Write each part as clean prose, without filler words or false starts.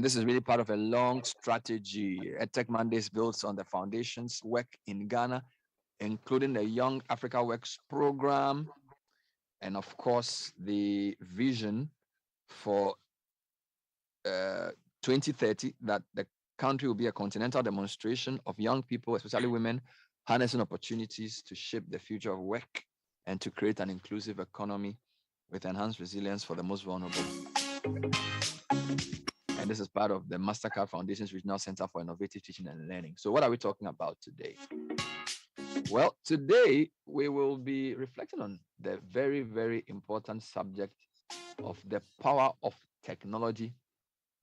this is really part of a long strategy. Edtech Mondays builds on the foundations work in Ghana, including the Young Africa Works program, and of course, the vision for 2030 that the country will be a continental demonstration of young people, especially women, harnessing opportunities to shape the future of work and to create an inclusive economy with enhanced resilience for the most vulnerable. And this is part of the MasterCard Foundation's Regional Center for Innovative Teaching and Learning. So what are we talking about today? Well, today we will be reflecting on the very, very important subject of the power of technology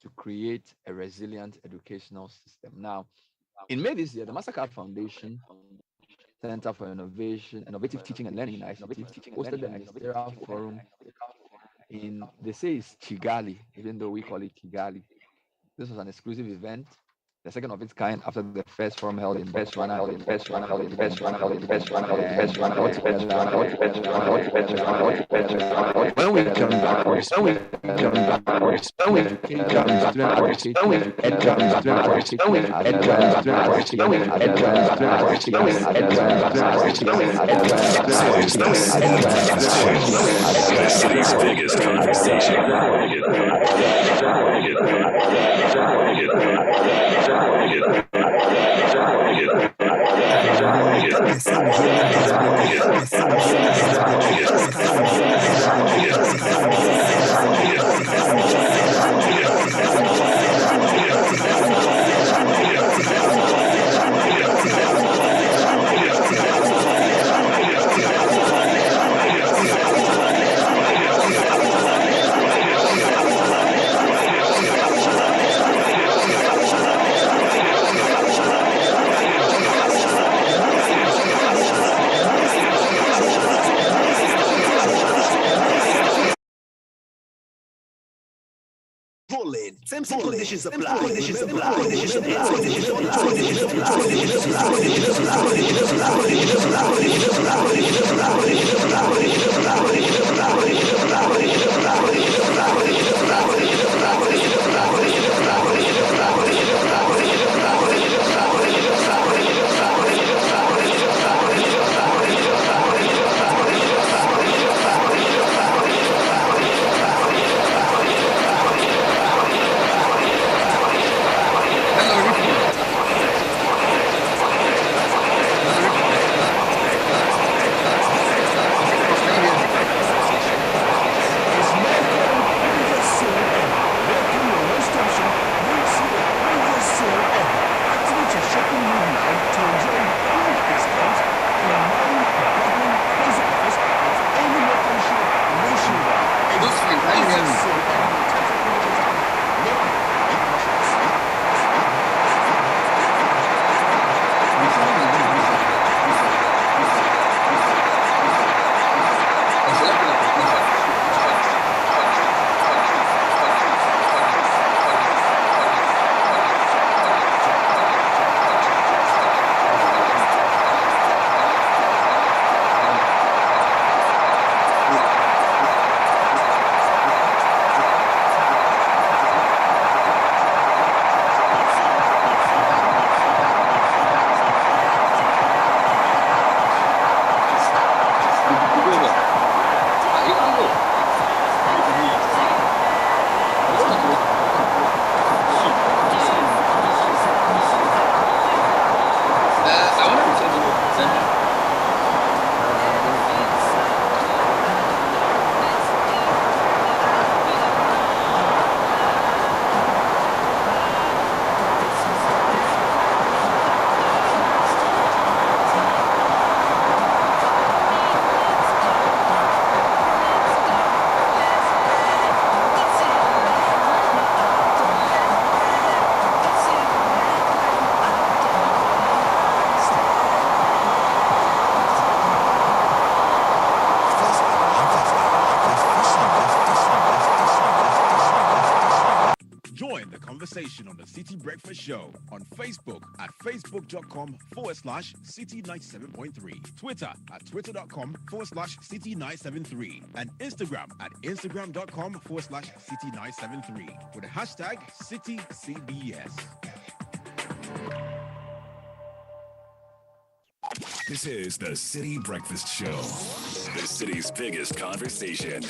to create a resilient educational system. Now, in May this year, the MasterCard Foundation Center for Innovative Teaching and Learning, hosted the Ministerial Forum in, they say it's Kigali, even though we call it Kigali. This was an exclusive event, the second of its kind after the first forum held in Botswana. When we come back, the city's biggest conversation. Terms and conditions apply. show on Facebook at facebook.com/city97.3, Twitter at twitter.com/city973, and Instagram at instagram.com/city973 with the hashtag CityCBS. This is the City Breakfast Show, the city's biggest conversation.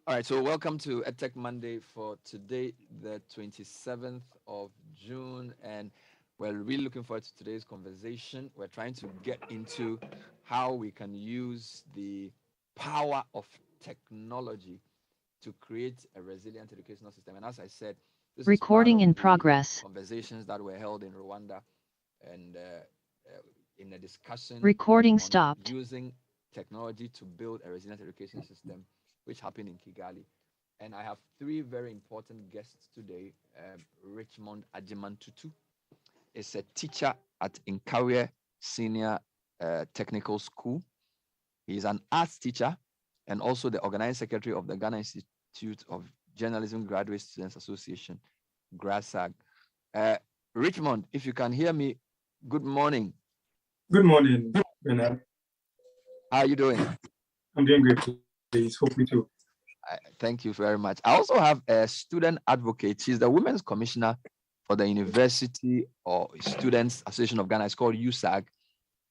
All right, so welcome to Edtech Monday for today, the 27th of June, and we're really looking forward to today's conversation. We're trying to get into how we can use the power of technology to create a resilient educational system. And as I said, this Recording is in progress. Conversations that were held in Rwanda and in a discussion. Recording on stopped. Using technology to build a resilient education system, which happened in Kigali. And I have three very important guests today. Richmond Ajiman Tutu is a teacher at Inkawe Senior Technical School. He's an arts teacher and also the organizing secretary of the Ghana Institute of Journalism Graduate Students Association, GRASAG. Richmond, if you can hear me, good morning. Good morning, Bernard. How are you doing? I'm doing great, please. Hope you too. Thank you very much. I also have a student advocate. She's the Women's Commissioner for the University or Students Association of Ghana. It's called USAG.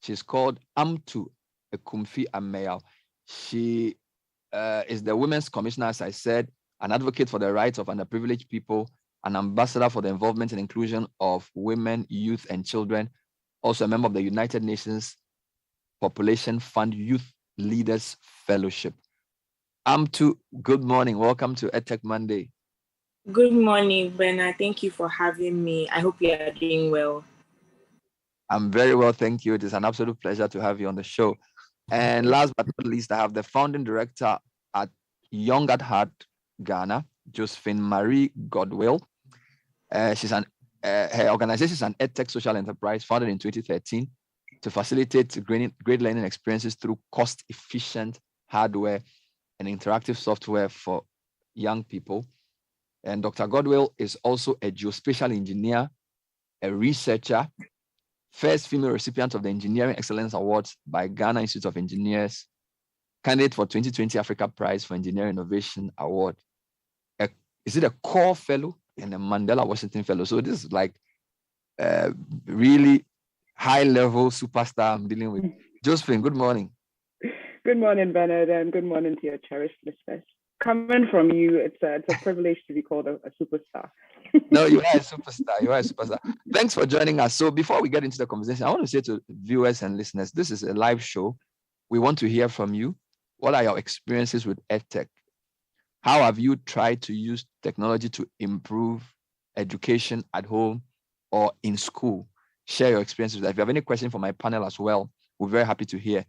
She's called Amtu Ekumfi Ameyao. She is the Women's Commissioner, as I said, an advocate for the rights of underprivileged people, an ambassador for the involvement and inclusion of women, youth, and children, also a member of the United Nations Population Fund Youth Leaders Fellowship. Amtu, good morning. Welcome to Edtech Monday. Good morning, Bernard. Thank you for having me. I hope you are doing well. I'm very well, thank you. It is an absolute pleasure to have you on the show. And last but not least, I have the founding director at Young at Heart Ghana, Josephine Marie Godwill. Her organization is an Edtech social enterprise founded in 2013 to facilitate great learning experiences through cost-efficient hardware and interactive software for young people. And Dr. Godwill is also a geospatial engineer, a researcher, first female recipient of the Engineering Excellence Awards by Ghana Institute of Engineers, candidate for 2020 Africa Prize for Engineering Innovation Award. Is it a core fellow and a Mandela Washington fellow? So this is like really high-level superstar I'm dealing with. Josephine, good morning. Good morning, Bernard, and good morning to your cherished listeners. Coming from you, it's a privilege to be called a superstar. No, you are a superstar. You are a superstar. Thanks for joining us. So before we get into the conversation, I want to say to viewers and listeners, this is a live show. We want to hear from you. What are your experiences with EdTech? How have you tried to use technology to improve education at home or in school? Share your experiences. If you have any questions for my panel as well, we're very happy to hear.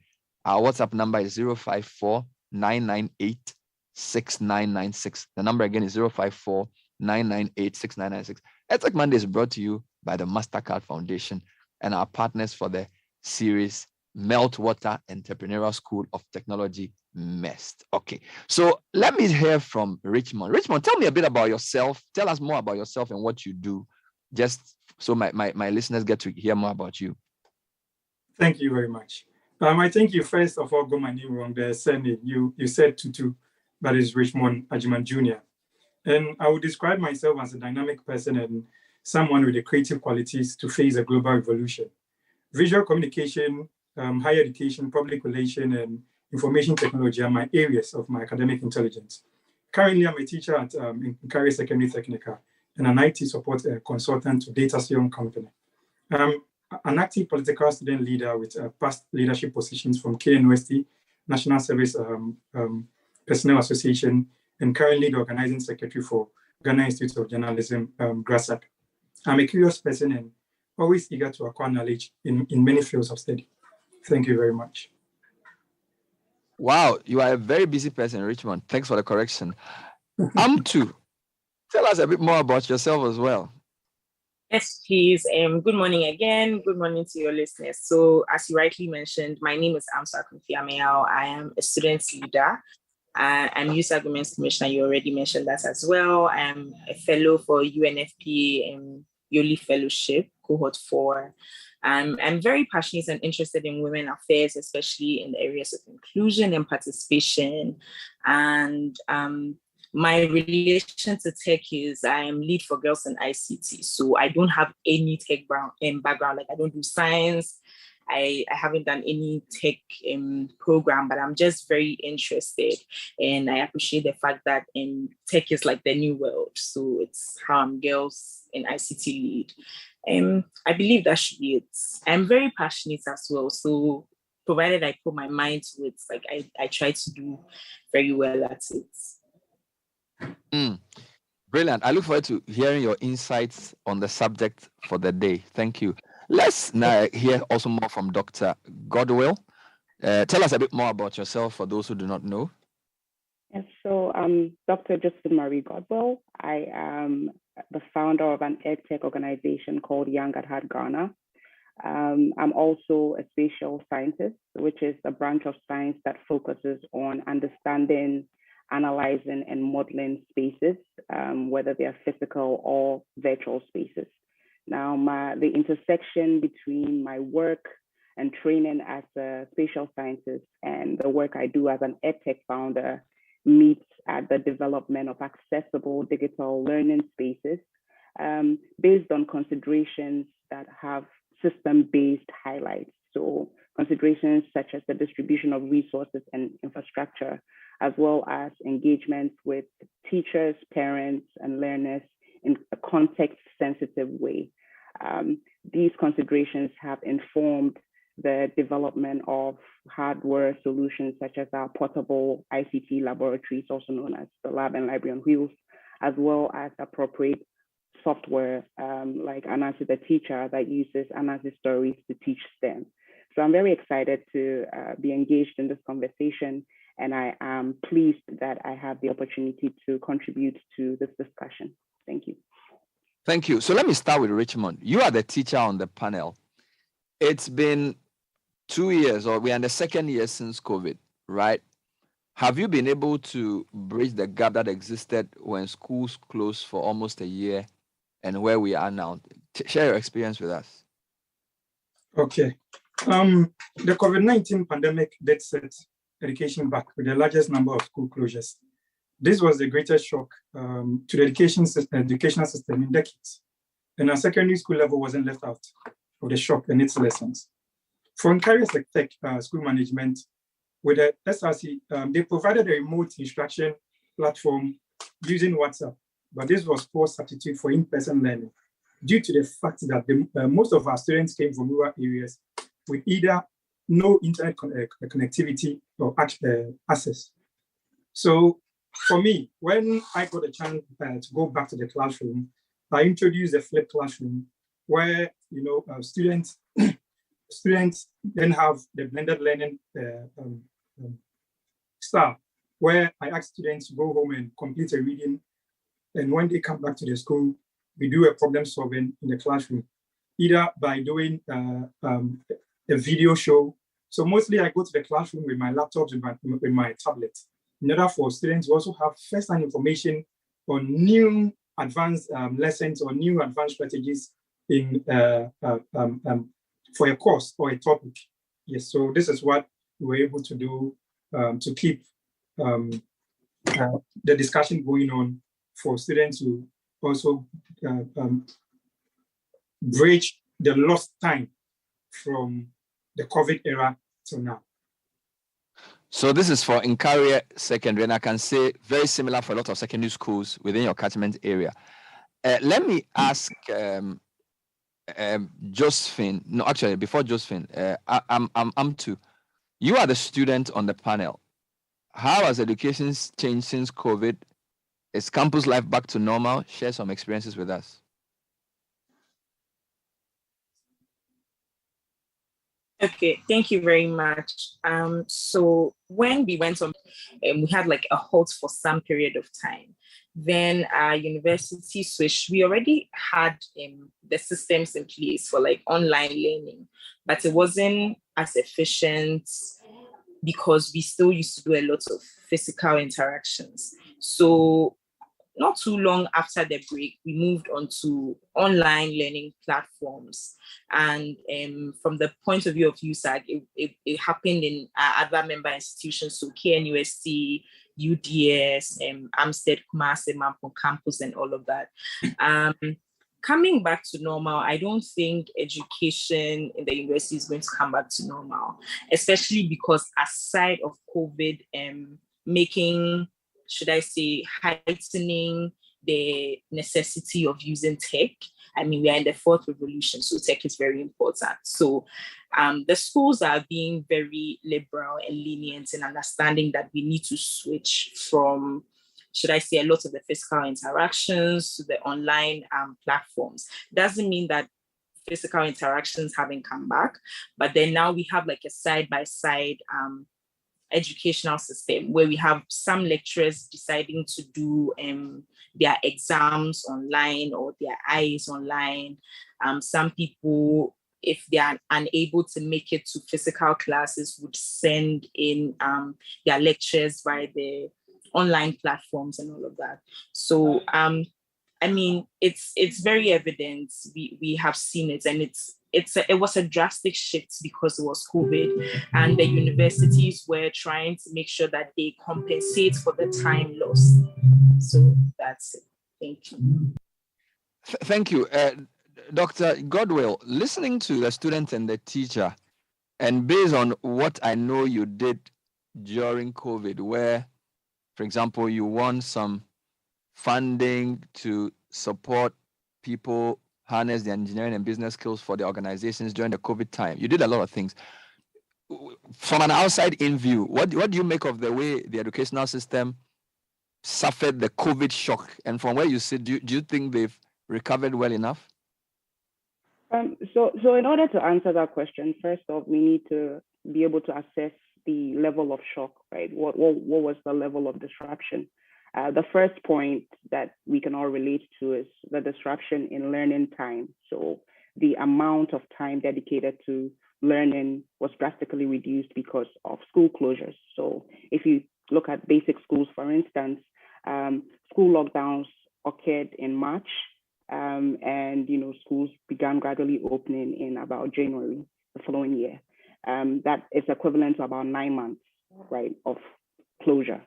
Our WhatsApp number is 054-998-6996. The number again is 054-998-6996. Edtech Monday is brought to you by the Mastercard Foundation and our partners for the series Meltwater Entrepreneurial School of Technology, MEST. Okay, so let me hear from Richmond. Richmond, tell me a bit about yourself. Tell us more about yourself and what you do, just so my listeners get to hear more about you. Thank you very much. I think you first of all got my name wrong there. You said Tutu, but it's Richmond Ajiman Jr. And I would describe myself as a dynamic person and someone with the creative qualities to face a global revolution. Visual communication, higher education, public relations, and information technology are my areas of my academic intelligence. Currently, I'm a teacher at Inkawe Secondary Technical and an IT support consultant to Data Sion Company. An active political student leader with past leadership positions from KNUST, National Service Personnel Association, and currently the organizing secretary for Ghana Institute of Journalism, GRASAG. I'm a curious person and always eager to acquire knowledge in many fields of study. Thank you very much. Wow, you are a very busy person, Richmond. Thanks for the correction. Amtu, tell us a bit more about yourself as well. Yes, please. Good morning again. Good morning to your listeners. So, as you rightly mentioned, my name is Amsa Kunfi Ameyao. I am a student leader I'm Youth Arguments Commissioner. You already mentioned that as well. I'm a fellow for UNFPA and Yoli Fellowship, Cohort 4. I'm very passionate and interested in women affairs, especially in the areas of inclusion and participation. And my relation to tech is I am lead for girls in ICT. So I don't have any tech background. Like I don't do science. I haven't done any tech program, but I'm just very interested. And I appreciate the fact that tech is like the new world. So it's how I'm girls in ICT lead. I believe that should be it. I'm very passionate as well. So provided I put my mind to it, like I try to do very well at it. Brilliant. I look forward to hearing your insights on the subject for the day. Thank you. Let's now hear also more from Dr. Godwill. Tell us a bit more about yourself for those who do not know. Yes, so I'm Dr. Justin Marie Godwell. I am the founder of an Edtech organization called Young at Heart Ghana. I'm also a spatial scientist, which is a branch of science that focuses on understanding, analyzing, and modeling spaces, whether they are physical or virtual spaces. Now, the intersection between my work and training as a spatial scientist and the work I do as an Edtech founder meets at the development of accessible digital learning spaces based on considerations that have system-based highlights. So considerations such as the distribution of resources and infrastructure, as well as engagements with teachers, parents, and learners in a context-sensitive way. These considerations have informed the development of hardware solutions such as our portable ICT laboratories, also known as the Lab and Library on Wheels, as well as appropriate software like Anansi the Teacher that uses Anansi stories to teach STEM. So I'm very excited to be engaged in this conversation, and I am pleased that I have the opportunity to contribute to this discussion. Thank you. Thank you. So let me start with Richmond. You are the teacher on the panel. It's been 2 years, or we are in the second year since COVID, right? Have you been able to bridge the gap that existed when schools closed for almost a year and where we are now? Share your experience with us. Okay. The COVID-19 pandemic did set education back with the largest number of school closures. This was the greatest shock to the educational system in decades. And our secondary school level wasn't left out of the shock and its lessons. For Untitled Chapter school management, with the SRC, they provided a remote instruction platform using WhatsApp, but this was poor substitute for in-person learning due to the fact that most of our students came from rural areas with either no internet connectivity or access. So for me, when I got a chance to go back to the classroom, I introduced a flipped classroom where students then have the blended learning style, where I ask students to go home and complete a reading, and when they come back to the school, we do a problem solving in the classroom, either by doing a video show. So mostly I go to the classroom with my laptops, with my tablet, in order for students to also have first-hand information on new advanced lessons or new advanced strategies in for a course or a topic. Yes, so this is what we were able to do to keep the discussion going on for students to also bridge the lost time from the COVID era to now. So this is for Nkaria Secondary, and I can say very similar for a lot of secondary schools within your catchment area. Let me ask Josephine. No, actually, before Josephine, I'm too. You are the student on the panel. How has education changed since COVID? Is campus life back to normal? Share some experiences with us. Okay, thank you very much. So when we went on, we had like a halt for some period of time. Then our university switched. We already had the systems in place for like online learning, but it wasn't as efficient because we still used to do a lot of physical interactions. So not too long after the break, we moved on to online learning platforms. And from the point of view of USAG, it happened in other member institutions, so KNUST, UDS, Amstead, Kumasi, Mampon campus, and all of that. Coming back to normal, I don't think education in the university is going to come back to normal, especially because aside of COVID making, should I say, heightening the necessity of using tech. I mean, we are in the fourth revolution, so tech is very important. So the schools are being very liberal and lenient in understanding that we need to switch from, should I say, a lot of the physical interactions to the online platforms. Doesn't mean that physical interactions haven't come back, but then now we have like a side-by-side educational system where we have some lecturers deciding to do their exams online or their IEs online. Some people, if they are unable to make it to physical classes, would send in their lectures via the online platforms and all of that. So I mean, it's very evident. We have seen it, and it was a drastic shift because it was COVID, and the universities were trying to make sure that they compensate for the time lost. So that's it. Thank you. Thank you, Dr. Godwill. Listening to the student and the teacher, and based on what I know you did during COVID, where, for example, you won some funding to support people harness the engineering and business skills for the organizations during the COVID time. You did a lot of things. From an outside-in view, what do you make of the way the educational system suffered the COVID shock? And from where you sit, do you think they've recovered well enough? So in order to answer that question, first off, we need to be able to assess the level of shock, right? What was the level of disruption? The first point that we can all relate to is the disruption in learning time. So the amount of time dedicated to learning was drastically reduced because of school closures. So if you look at basic schools, for instance, school lockdowns occurred in March, and schools began gradually opening in about January the following year. That is equivalent to about 9 months, right, of closure.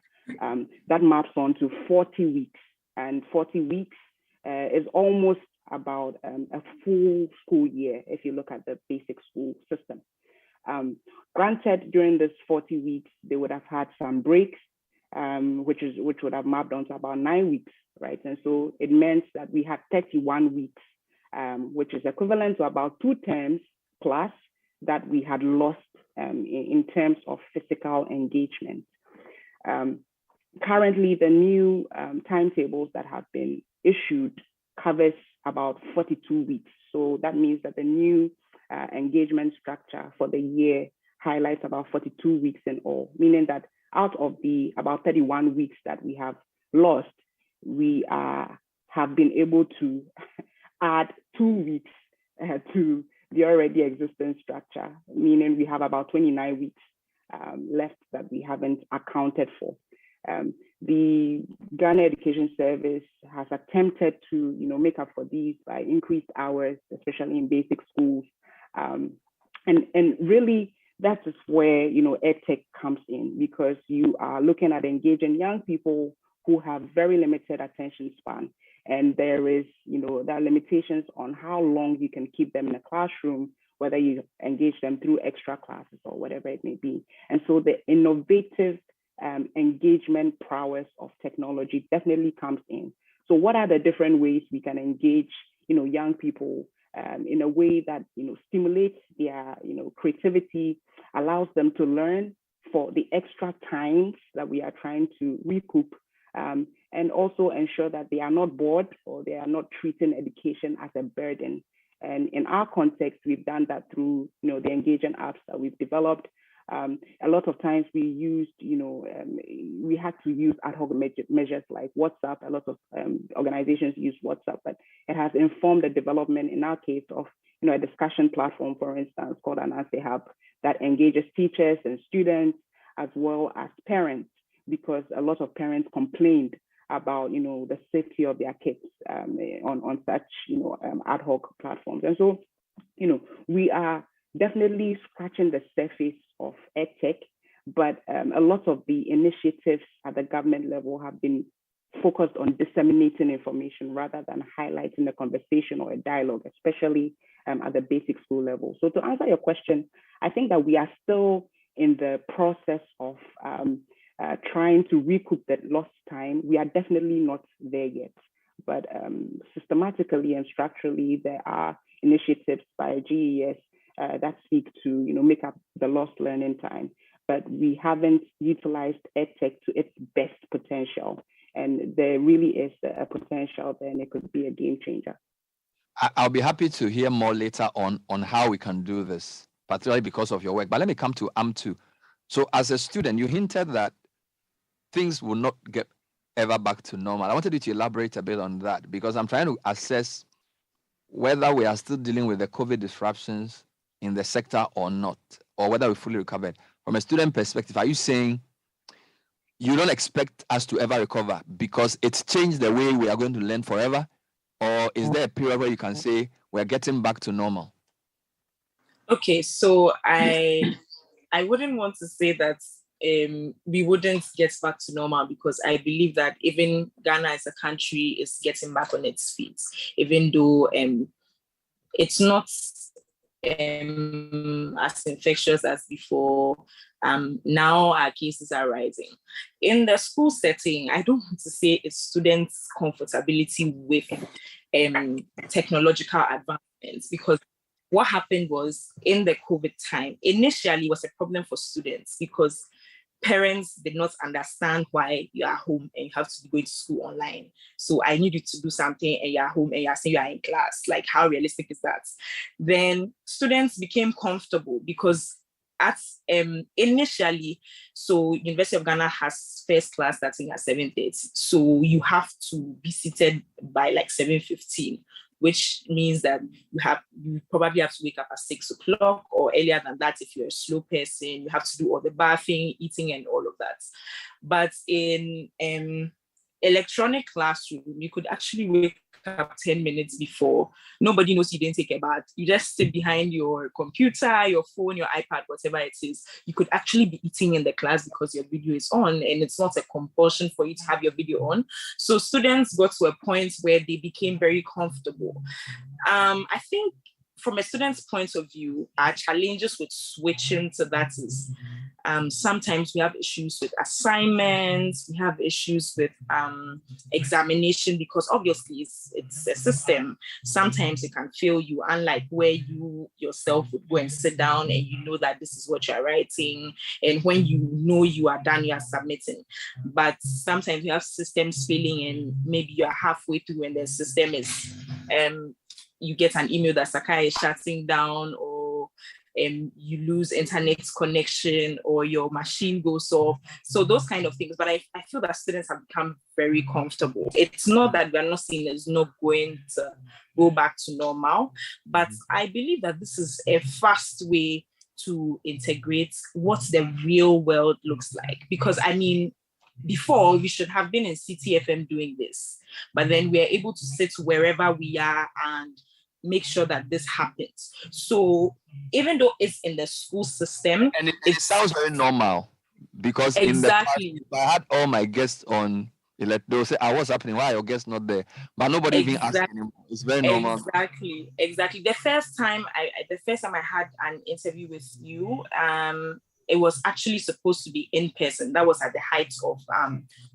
That maps on to 40 weeks, and 40 weeks is almost about a full school year if you look at the basic school system. Granted, during this 40 weeks, they would have had some breaks, which would have mapped onto about 9 weeks, right? And so it meant that we had 31 weeks, which is equivalent to about 2 terms plus that we had lost in terms of physical engagement. Currently, the new timetables that have been issued covers about 42 weeks. So that means that the new engagement structure for the year highlights about 42 weeks in all, meaning that out of the about 31 weeks that we have lost, we have been able to add 2 weeks to the already existing structure, meaning we have about 29 weeks left that we haven't accounted for. The Ghana Education Service has attempted to, make up for these by increased hours, especially in basic schools, and really that is where Edtech comes in, because you are looking at engaging young people who have very limited attention span, and there is, there are limitations on how long you can keep them in a classroom, whether you engage them through extra classes or whatever it may be. And so the innovative engagement prowess of technology definitely comes in. So what are the different ways we can engage, young people in a way that, stimulates their, creativity, allows them to learn for the extra times that we are trying to recoup, and also ensure that they are not bored or they are not treating education as a burden. And in our context, we've done that through, the engaging apps that we've developed. A lot of times we used, we had to use ad hoc measures like WhatsApp. A lot of organizations use WhatsApp, but it has informed the development in our case of, a discussion platform, for instance, called an Answer Hub that engages teachers and students as well as parents, because a lot of parents complained about, the safety of their kids on such, ad hoc platforms. And so, we are definitely scratching the surface of EdTech, but a lot of the initiatives at the government level have been focused on disseminating information rather than highlighting a conversation or a dialogue, especially at the basic school level. So to answer your question, I think that we are still in the process of trying to recoup that lost time. We are definitely not there yet, but systematically and structurally, there are initiatives by GES that seek to make up the lost learning time, but we haven't utilized EdTech to its best potential. And there really is a potential there, and it could be a game changer. I'll be happy to hear more later on how we can do this, particularly because of your work. But let me come to AM2. So as a student, you hinted that things will not get ever back to normal. I wanted you to elaborate a bit on that, because I'm trying to assess whether we are still dealing with the COVID disruptions in the sector or not, or whether we fully recovered. From a student perspective, are you saying you don't expect us to ever recover because it's changed the way we are going to learn forever? Or is there a period where you can say we're getting back to normal? Okay, so I wouldn't want to say that we wouldn't get back to normal, because I believe that even Ghana as a country is getting back on its feet, even though it's not as infectious as before. Now our cases are rising. In the school setting, I don't want to say it's students' comfortability with technological advancements, because what happened was in the COVID time, initially was a problem for students because parents did not understand why you are home and you have to be going to school online. So I need you to do something and you're home and you're saying you are in class. Like, how realistic is that? Then students became comfortable because initially, so University of Ghana has first class starting at 7:30. So you have to be seated by like 7:15, which means that you probably have to wake up at 6 o'clock or earlier than that if you're a slow person. You have to do all the bathing, eating, and all of that. But in electronic classroom, you could actually wake up 10 minutes before. Nobody knows you didn't take a bath. You just sit behind your computer, your phone, your iPad, whatever it is. You could actually be eating in the class because your video is on, and it's not a compulsion for you to have your video on. So students got to a point where they became very comfortable. I think from a student's point of view, our challenges with switching to that is sometimes we have issues with assignments, we have issues with examination, because obviously it's a system. Sometimes it can fail you, unlike where you yourself would go and sit down and you know that this is what you're writing, and when you know you are done, you are submitting. But sometimes we have systems failing, and maybe you're halfway through and the system is you get an email that Sakai is shutting down, or you lose internet connection, or your machine goes off. So those kind of things. But I feel that students have become very comfortable. It's not that we're not seeing it's not going to go back to normal, but I believe that this is a fast way to integrate what the real world looks like. Because I mean, before we should have been in CTFM doing this, but then we're able to sit wherever we are and make sure that this happens. So even though it's in the school system, and it sounds very normal, because exactly. In the past, I had all my guests on, they'll say, what's happening? Why are your guests not there? But nobody even asked anymore. It's very normal. Exactly. The first time I had an interview with you, it was actually supposed to be in person. That was at the height of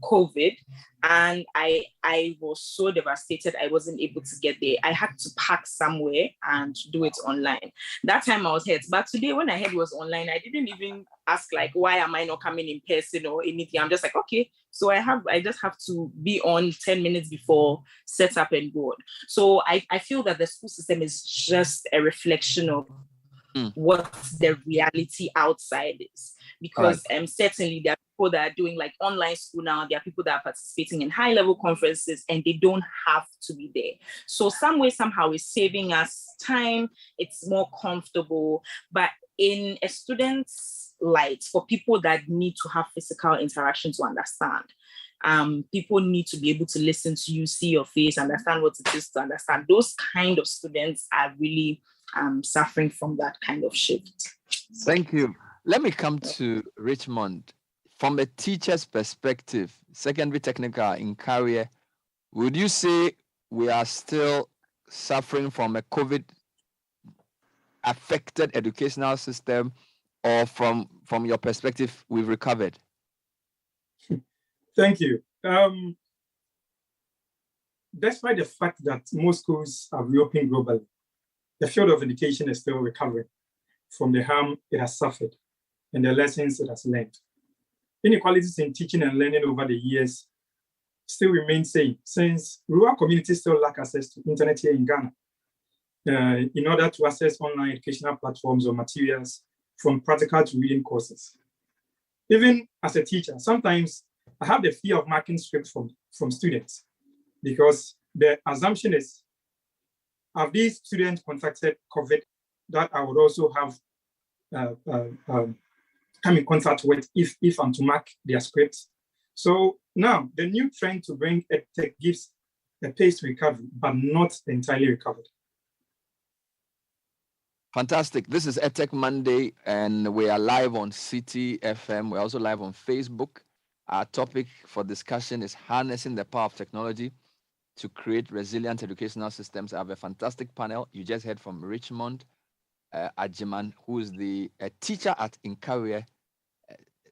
COVID. And I was so devastated I wasn't able to get there. I had to park somewhere and do it online. That time I was hurt. But today when I heard it was online, I didn't even ask like, why am I not coming in person or anything? I'm just like, okay, so I just have to be on 10 minutes before, set up and go on. So I feel that the school system is just a reflection of what the reality outside is. Because certainly there are people that are doing like online school now. There are people that are participating in high-level conferences and they don't have to be there. So some way, somehow it's saving us time. It's more comfortable. But in a student's light for people that need to have physical interaction to understand. People need to be able to listen to you, see your face, understand what it is to understand. Those kind of students are really suffering from that kind of shift. Thank you. Let me come to Richmond. From a teacher's perspective, secondary technical in career, would you say we are still suffering from a COVID affected educational system, or from your perspective, we've recovered? Thank you. Despite the fact that most schools have reopened globally, the field of education is still recovering from the harm it has suffered and the lessons it has learned. Inequalities in teaching and learning over the years still remain same, since rural communities still lack access to internet here in Ghana. In order to access online educational platforms or materials, from practical to reading courses. Even as a teacher, sometimes I have the fear of marking scripts from students, because the assumption is, have these students contracted COVID that I would also have come in contact with if I'm to mark their scripts. So now the new trend to bring Edtech gives a paced recovery, but not entirely recovered. Fantastic. This is Edtech Monday, and we are live on City FM. We're also live on Facebook. Our topic for discussion is harnessing the power of technology to create resilient educational systems. I have a fantastic panel. You just heard from Richmond Ajiman, who is a teacher at Inkaria,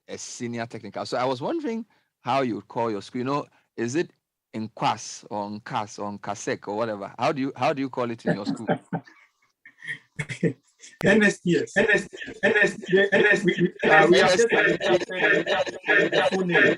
a senior technical. So I was wondering how you would call your school. You know, is it Nkwas or Nkas or Nkasek or whatever? How do you call it in your school? NSTS. We are just the full name.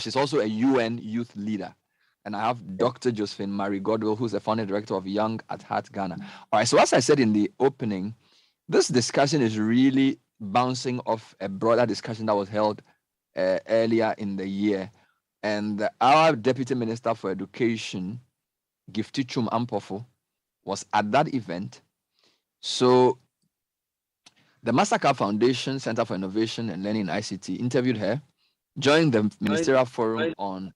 She's also a UN youth leader. And I have Dr. Josephine Marie Godwell, who's the founding director of Young at Heart Ghana. All right, so as I said in the opening, this discussion is really bouncing off a broader discussion that was held earlier in the year. And our Deputy Minister for Education, Gifty Chum Ampofo, was at that event. So the Mastercard Foundation Center for Innovation and Learning in ICT interviewed her, joined the Ministerial Forum on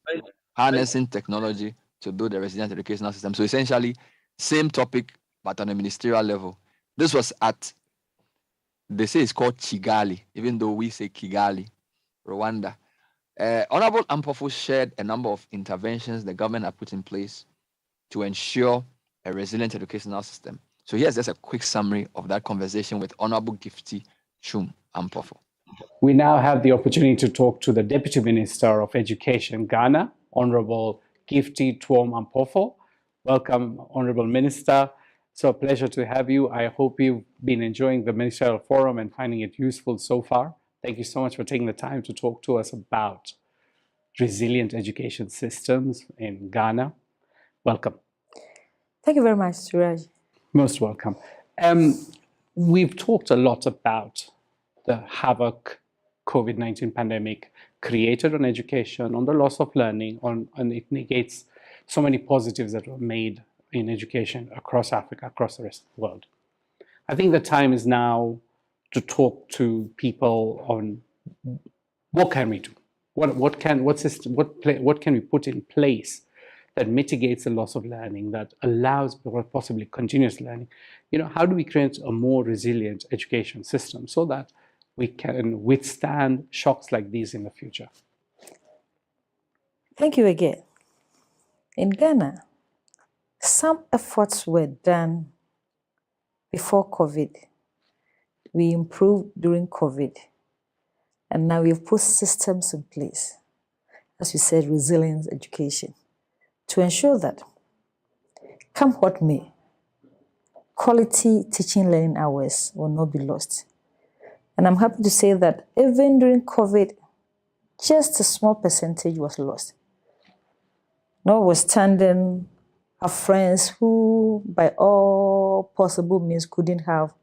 harnessing technology to build a resilient educational system. So essentially, same topic, but on a ministerial level. This was they say it's called Kigali, even though we say Kigali, Rwanda. Honorable Ampofo shared a number of interventions the government have put in place to ensure a resilient educational system. So here's just a quick summary of that conversation with Honorable Gifty Chum Ampofo. We now have the opportunity to talk to the Deputy Minister of Education, Ghana, Honorable Gifty Chum Ampofo. Welcome, Honorable Minister. So a pleasure to have you. I hope you've been enjoying the Ministerial Forum and finding it useful so far. Thank you so much for taking the time to talk to us about resilient education systems in Ghana. Welcome. Thank you very much, Suraj. Most welcome. We've talked a lot about the havoc COVID-19 pandemic created on education, on the loss of learning, and it negates so many positives that were made in education across Africa, across the rest of the world. I think the time is now to talk to people on what can we do? What can we put in place that mitigates the loss of learning, that allows possibly continuous learning? You know, how do we create a more resilient education system so that we can withstand shocks like these in the future? Thank you again. In Ghana, some efforts were done before COVID. We improved during COVID. And now we've put systems in place, as we said, resilience education, to ensure that, come what may, quality teaching learning hours will not be lost. And I'm happy to say that even during COVID, just a small percentage was lost. Notwithstanding our friends who, by all possible means, couldn't have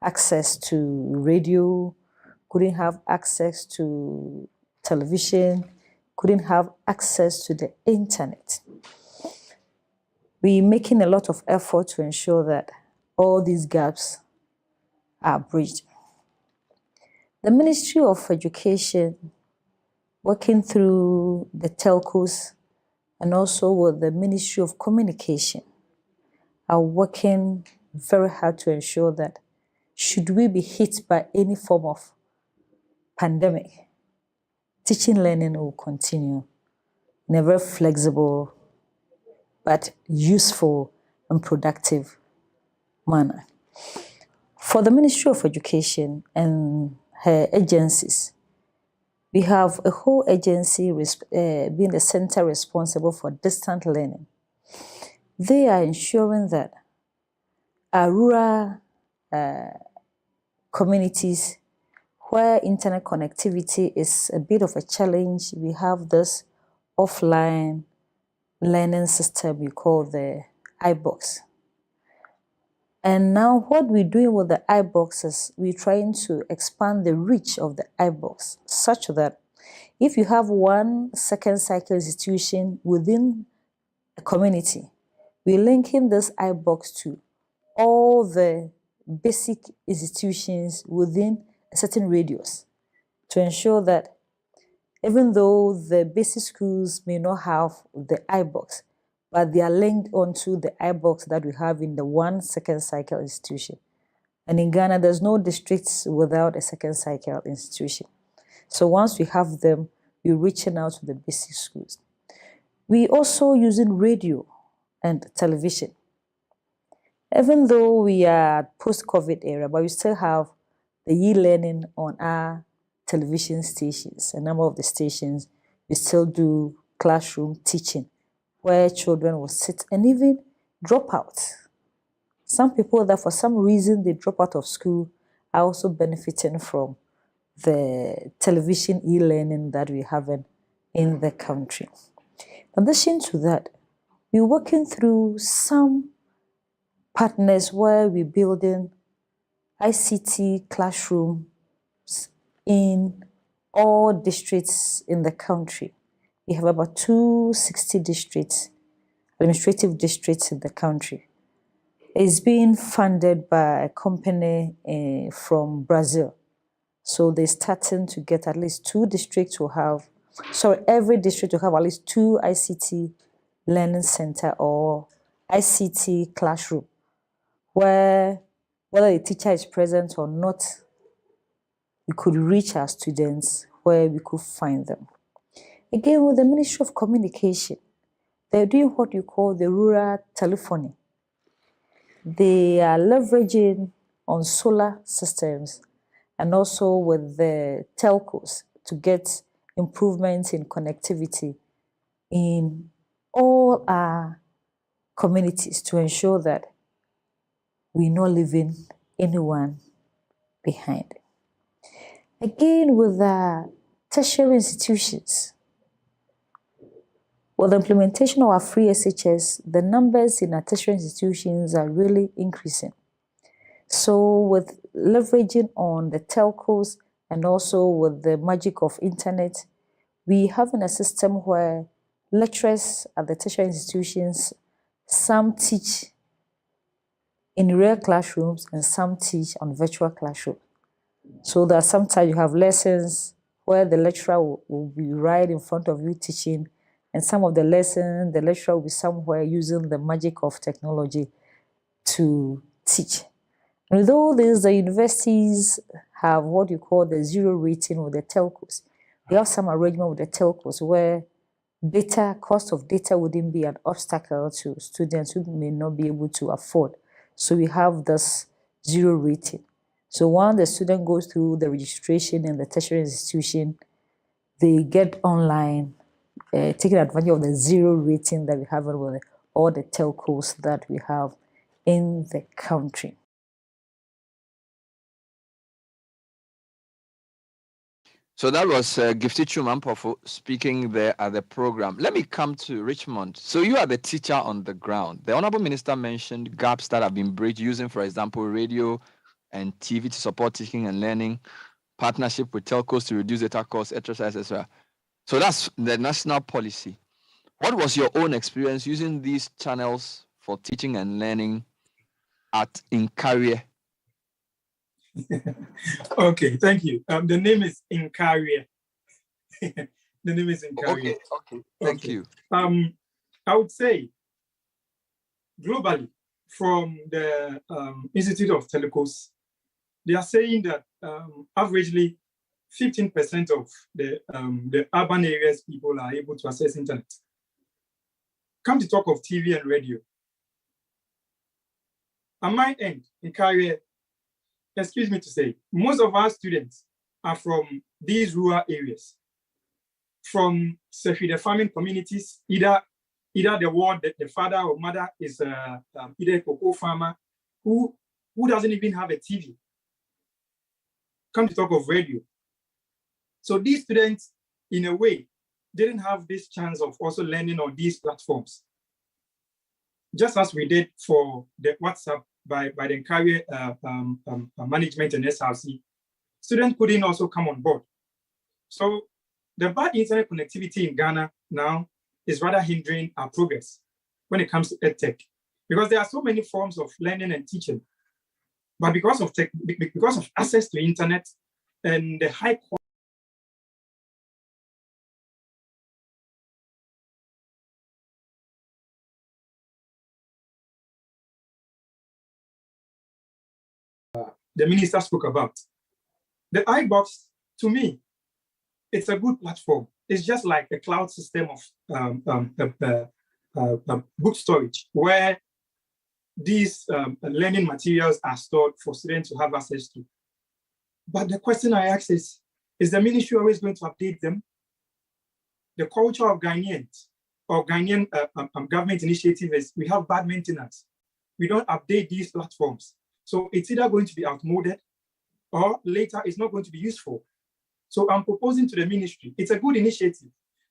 access to radio, couldn't have access to television, couldn't have access to the internet. We're making a lot of effort to ensure that all these gaps are bridged. The Ministry of Education, working through the telcos and also with the Ministry of Communication, are working very hard to ensure that should we be hit by any form of pandemic, teaching learning will continue in a very flexible but useful and productive manner. For the Ministry of Education and her agencies, we have a whole agency being the center responsible for distant learning. They are ensuring that our rural communities where internet connectivity is a bit of a challenge, we have this offline learning system we call the Ibox. And now what we're doing with the Ibox is we're trying to expand the reach of the Ibox such that if you have one second cycle institution within a community, we're linking this Ibox to all the basic institutions within a certain radius to ensure that even though the basic schools may not have the Ibox, but they are linked onto the Ibox that we have in the one second cycle institution. And in Ghana, there's no districts without a second cycle institution. So once we have them, we're reaching out to the basic schools. We also using radio and television. Even though we are post-COVID era, but we still have the e-learning on our television stations. A number of the stations, we still do classroom teaching where children will sit and even drop out. Some people that for some reason they drop out of school are also benefiting from the television e-learning that we have in the country. In addition to that, we're working through some partners where we're building ICT classrooms in all districts in the country. We have about 260 districts, administrative districts in the country. It's being funded by a company from Brazil. So they're starting to get at least every district will have at least 2 ICT learning center or ICT classroom where whether the teacher is present or not, we could reach our students where we could find them. Again, with the Ministry of Communication, they're doing what you call the rural telephony. They are leveraging on solar systems and also with the telcos to get improvements in connectivity in all our communities to ensure that we're not leaving anyone behind. Again, with the tertiary institutions, with the implementation of our free SHS, the numbers in our tertiary institutions are really increasing. So with leveraging on the telcos and also with the magic of internet, we have a system where lecturers at the tertiary institutions, some teach in real classrooms and some teach on virtual classrooms. So that sometimes you have lessons where the lecturer will be right in front of you teaching, and some of the lessons, the lecturer will be somewhere using the magic of technology to teach. And with all this, the universities have what you call the zero rating with the telcos. We have some arrangement with the telcos where cost of data wouldn't be an obstacle to students who may not be able to afford. So we have this zero rating. So when the student goes through the registration in the tertiary institution, they get online, taking advantage of the zero rating that we have with all the telcos that we have in the country. So that was Gifty Chumampofo speaking there at the program. Let me come to Richmond. So you are the teacher on the ground. The Honorable Minister mentioned gaps that have been bridged using, for example, radio and TV to support teaching and learning, partnership with telcos to reduce data costs, etc. So that's the national policy. What was your own experience using these channels for teaching and learning in Career? Okay, thank you. The name is In Career. The name is In Career. Okay. Thank you. I would say globally, from the Institute of Telecos, they are saying that averagely 15% of the urban areas people are able to access internet. Come to talk of TV and radio. On my end, in Career, excuse me to say, most of our students are from these rural areas, from the farming communities, either the father or mother is either a cocoa farmer who doesn't even have a TV. Come to talk of radio. So these students, in a way, didn't have this chance of also learning on these platforms. Just as we did for the WhatsApp by the Career management and SRC, students couldn't also come on board. So the bad internet connectivity in Ghana now is rather hindering our progress when it comes to Edtech, because there are so many forms of learning and teaching. But because of access to internet and the high quality, the minister spoke about, the Ibox, to me, it's a good platform. It's just like a cloud system of book storage where these learning materials are stored for students to have access to. But the question I ask is the ministry always going to update them? The culture of Ghanaians or Ghanaian government initiative is we have bad maintenance. We don't update these platforms. So it's either going to be outmoded or later it's not going to be useful. So I'm proposing to the ministry, it's a good initiative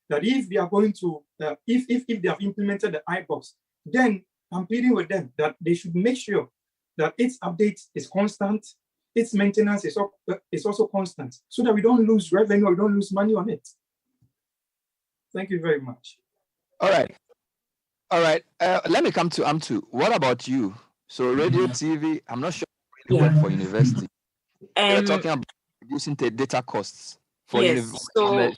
that if they are going to, if they have implemented the Ibox, then I'm pleading with them that they should make sure that its update is constant, its maintenance is also constant, so that we don't lose revenue or we don't lose money on it. Thank you very much. All right. Let me come to Amtu. What about you? So radio, TV, I'm not sure you work for university. You're talking about reducing the data costs for university. So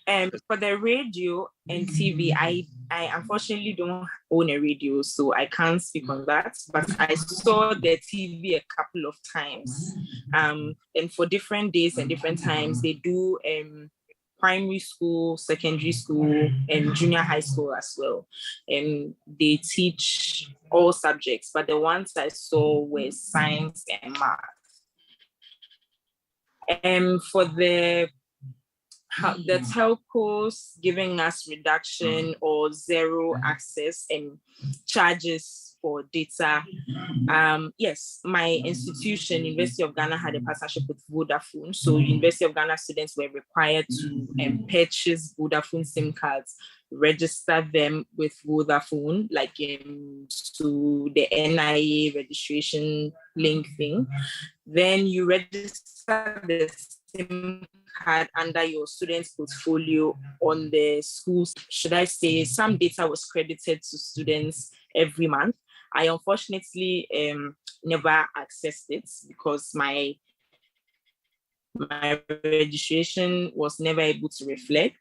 for the radio and TV, I unfortunately don't own a radio, so I can't speak on that. But I saw the TV a couple of times. And for different days and different times, they do primary school, secondary school, and junior high school as well. And they teach all subjects, but the ones I saw were science and math. And for the telcos giving us reduction or zero access and charges for data. Yes, my institution, University of Ghana, had a partnership with Vodafone. So University of Ghana students were required to purchase Vodafone SIM cards, register them with Vodafone, like to the NIA registration link thing. Then you register the SIM card under your student's portfolio on the schools. Should I say some data was credited to students every month? I unfortunately never accessed it because my registration was never able to reflect.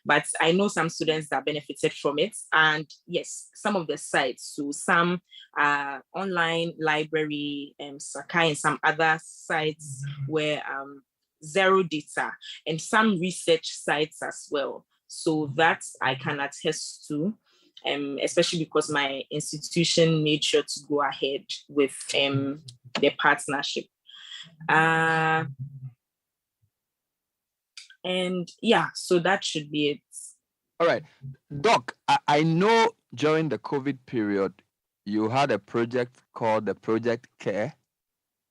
But I know some students that benefited from it. And yes, some of the sites, so some online library, Sakai, and some other sites were zero data, and some research sites as well. So that I can attest to, especially because my institution made sure to go ahead with the partnership. And yeah, so that should be it. All right. Doc, I know during the COVID period, you had a project called the Project Care,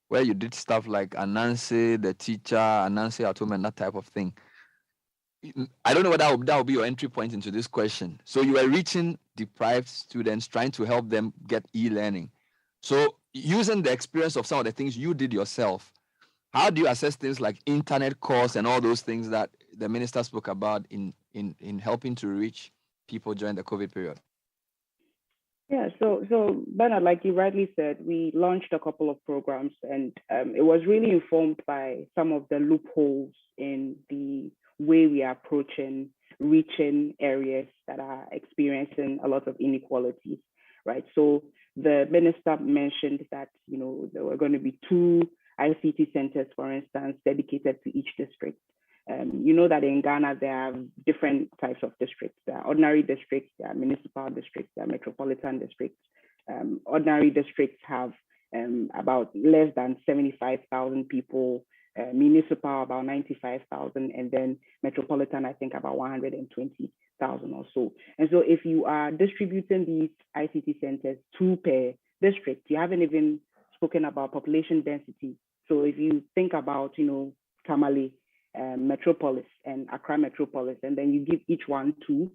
where you did stuff like Anansi, the teacher, Anansi at home, and that type of thing. I don't know whether that will be your entry point into this question. So you were reaching deprived students, trying to help them get e-learning. So using the experience of some of the things you did yourself, How do you assess things like internet costs and all those things that the minister spoke about in helping to reach people during the COVID period? Yeah, so Bernard, like you rightly said, we launched a couple of programs, and it was really informed by some of the loopholes in the way we are approaching reaching areas that are experiencing a lot of inequalities, right? So the minister mentioned that there were going to be 2 ICT centers, for instance, dedicated to each district. You know that in Ghana, there are different types of districts. There are ordinary districts, there are municipal districts, there are metropolitan districts. Ordinary districts have about less than 75,000 people, municipal about 95,000, and then metropolitan, I think about 120,000 or so. And so if you are distributing these ICT centers 2 per district, you haven't even spoken about population density. So if you think about, Tamale, Metropolis and Accra Metropolis, and then you give each one 2.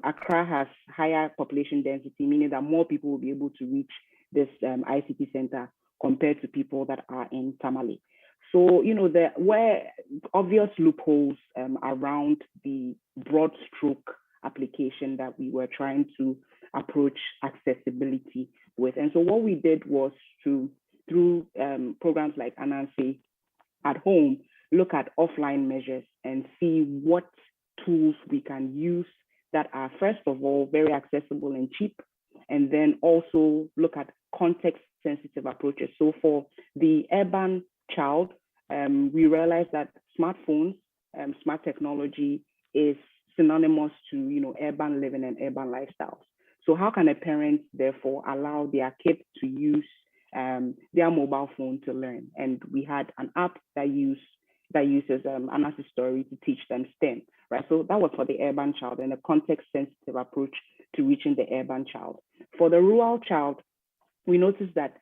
Accra has higher population density, meaning that more people will be able to reach this ICT center compared to people that are in Tamale. So, there were obvious loopholes around the broad stroke application that we were trying to approach accessibility with. And so what we did was to, through programs like Anansi at Home, look at offline measures and see what tools we can use that are, first of all, very accessible and cheap, and then also look at context-sensitive approaches. So for the urban child, we realized that smartphones, smart technology is synonymous to urban living and urban lifestyles. So how can a parent therefore allow their kid to use their mobile phone to learn? And we had an app that uses Anansi Story to teach them STEM, right? So that was for the urban child and a context-sensitive approach to reaching the urban child. For the rural child, we noticed that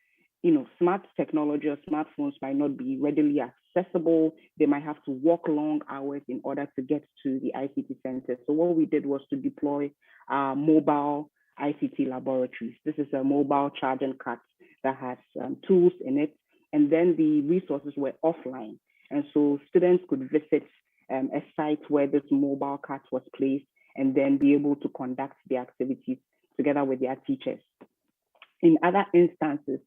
smart technology or smartphones might not be readily accessible. They might have to walk long hours in order to get to the ICT center. So what we did was to deploy mobile ICT laboratories. This is a mobile charging cart that has tools in it, and then the resources were offline. And so students could visit a site where this mobile cart was placed and then be able to conduct the activities together with their teachers. In other instances,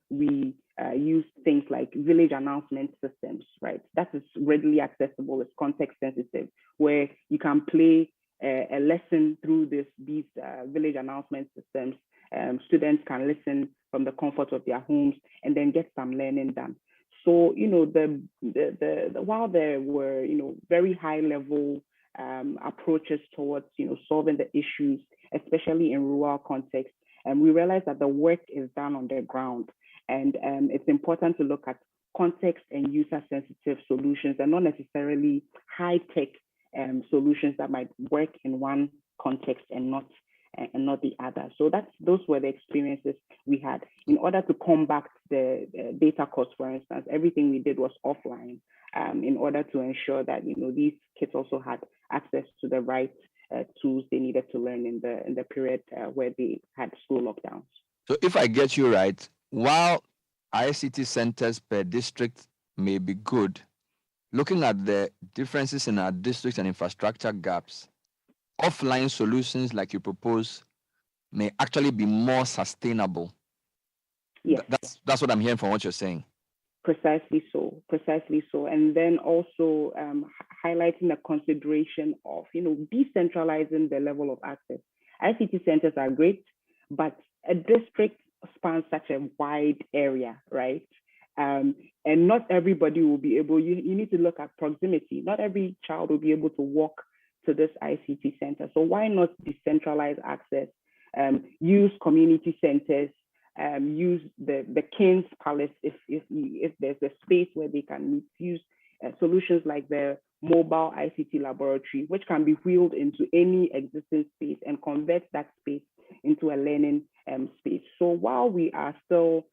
we use things like village announcement systems, right? That is readily accessible, it's context sensitive, where you can play a lesson through these village announcement systems. Students can listen from the comfort of their homes and then get some learning done. So, while there were, very high level approaches towards, solving the issues, especially in rural context, and we realized that the work is done on the ground. And it's important to look at context and user sensitive solutions and not necessarily high tech solutions that might work in one context and not the other. So those were the experiences we had. In order to combat the data costs, for instance, everything we did was offline in order to ensure that these kids also had access to the right tools they needed to learn in the period where they had school lockdowns. So if I get you right, while ICT centers per district may be good, looking at the differences in our districts and infrastructure gaps, offline solutions like you propose may actually be more sustainable. Yes. That's what I'm hearing from what you're saying. Precisely so. And then also highlighting the consideration of, decentralizing the level of access. ICT centers are great, but a district spans such a wide area, right? And not everybody will be able, you need to look at proximity. Not every child will be able to walk to this ICT center. So why not decentralize access, use community centers, use the King's Palace if there's a space where they can meet, use solutions like the mobile ICT laboratory, which can be wheeled into any existing space and convert that space into a learning space. So while we are still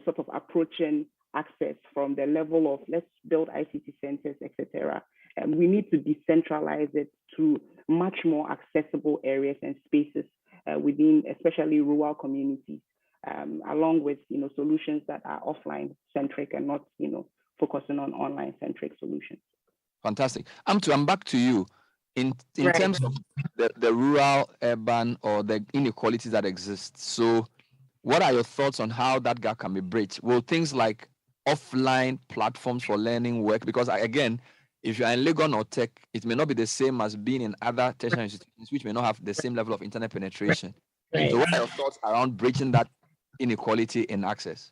sort of approaching access from the level of let's build ICT centers, etc., we need to decentralize it to much more accessible areas and spaces within, especially rural communities, along with solutions that are offline centric and not focusing on online-centric solutions. Fantastic. I'm back to you. In Right. terms of the rural, urban, or the inequalities that exist. So what are your thoughts on how that gap can be bridged? Will things like offline platforms for learning work? Because again, if you're in Legon or Tech, it may not be the same as being in other tertiary institutions, which may not have the same level of internet penetration. Right. So what are your thoughts around bridging that inequality in access?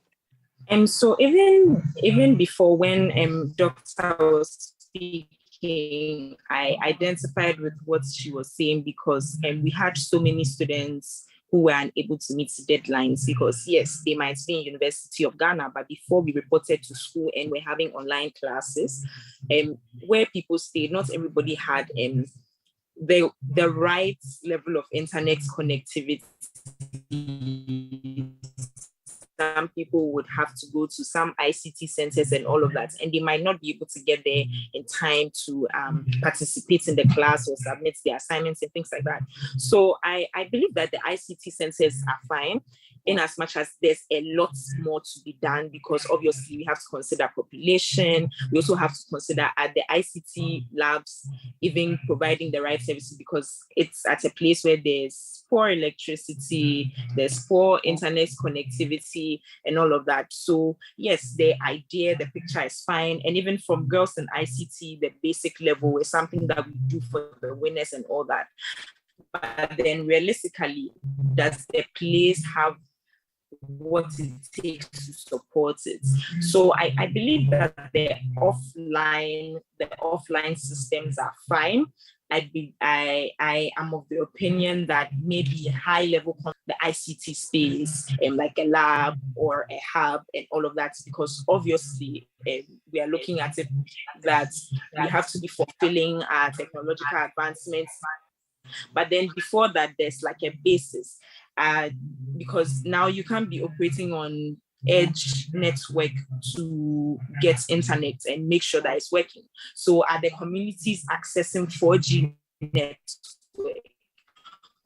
So even before when Doctor was speaking, I identified with what she was saying because we had so many students who were unable to meet deadlines because yes, they might be in University of Ghana, but before we reported to school and we're having online classes, where people stayed, not everybody had the right level of internet connectivity. Some people would have to go to some ICT centers and all of that, and they might not be able to get there in time to participate in the class or submit their assignments and things like that. So I believe that the ICT centers are fine in as much as there's a lot more to be done because obviously we have to consider population. We also have to consider at the ICT labs, even providing the right services because it's at a place where there's poor electricity, there's poor internet connectivity and all of that. So yes, the idea, the picture is fine. And even from girls in ICT, the basic level is something that we do for the winners and all that. But then realistically, does the place have what it takes to support it? So I believe that the offline systems are fine. I am of the opinion that maybe high level the ICT space and like a lab or a hub and all of that, because obviously we are looking at it that we have to be fulfilling our technological advancements. But then before that, there's like a basis because now you can't be operating on edge network to get internet and make sure that it's working. So are the communities accessing 4G network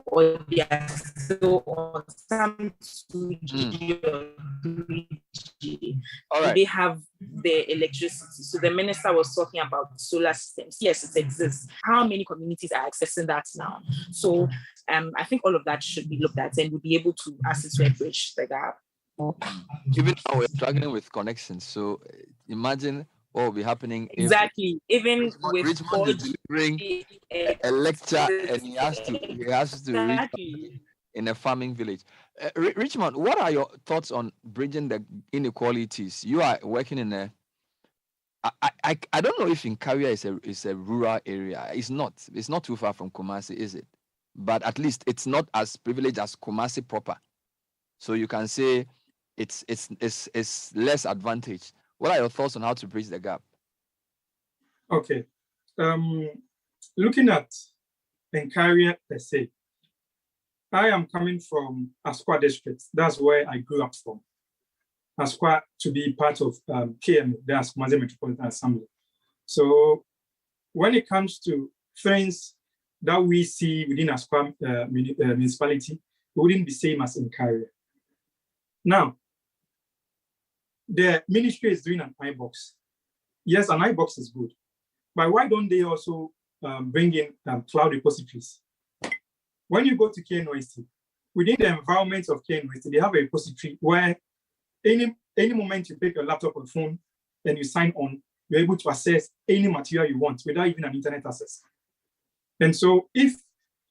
or they are still on some 2G or 3G? All right. They have the electricity. So the minister was talking about solar systems. Yes, it exists. How many communities are accessing that now? So I think all of that should be looked at and we'll be able to access to bridge the gap. Even now we're struggling with connections. So imagine what will be happening. Exactly. Even with Richmond is delivering a lecture and he has to reach in a farming village. Richmond, what are your thoughts on bridging the inequalities? You are working in a I don't know if Nkaria is a rural area. It's not too far from Kumasi, is it? But at least it's not as privileged as Kumasi proper. So you can say it's less advantaged. What are your thoughts on how to bridge the gap? Okay. Looking at Nkaria per se, I am coming from Asqua district. That's where I grew up from. Asqua to be part of KMA, the Kumasi Metropolitan Assembly. So when it comes to things that we see within Asqua municipality, it wouldn't be same as Nkaria. Now, the ministry is doing an Ibox. Yes, an Ibox is good, but why don't they also bring in cloud repositories? When you go to KNOST, within the environment of KNOST, they have a repository where any moment you pick your laptop or phone and you sign on, you're able to access any material you want without even an internet access. And so if